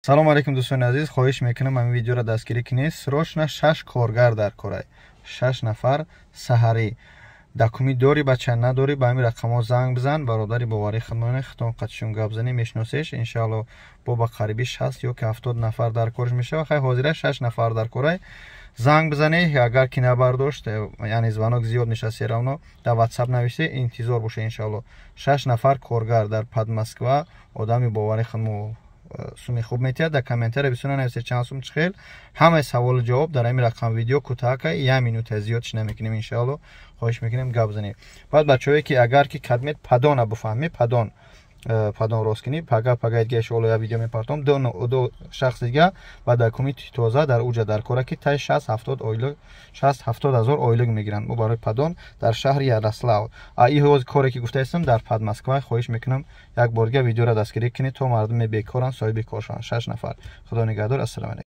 салом алейкум дӯстони азиз, хоҳиш мекунам ҳамин видеоро дастгирӣ кунед. срочно 6 коргар дар кора, 6 нафар саҳарӣ. документ дори бача надори, ба ҳамин рақамҳо занг бизан. бародари боварии хидматони хитон қатшун гап занӣ мешиносеш. иншоалло бо ба қариби 60 ё ки 70 нафар дар корш мешава. хай ҳозира 6 нафар дар кора. занг бизанед, агар ки набардошт, яъни звонок зиёд нишасте равно дар WhatsApp навиште, интизор боша. иншоалло 6 нафар коргар дар Подмосква, одами боварии хидмат суми хуб метиҳад. дар комментария бисёр нависед чанд сум чӣ хел. ҳамаи саволу ҷавоб дар ҳамин рақам видео кӯтаҳака 1 минута зиёдш намекунем. иншоалло хоҳиш мекунем гап занем. баъд бачаҳое ки агар ки кадмет падона буфаҳмед, падон рост кунӣ, пага дигаш оло я видео мепартом до шахс дига ба документи тоза дар уҷа дар кора ки тай 60-70 ойлог 60-70 ҳазор ойлог мегиранд. бо барои падон дар шаҳри Ярослав. И ҳоз коре ки гуфтаистам дар Подмосква. хоҳиш мекунам як борга видеоро дастгирӣ кунед то мардуме бекоранд соҳиби кор шаванд. 6 нафар. худо нигаҳдор. ассалому алайкум.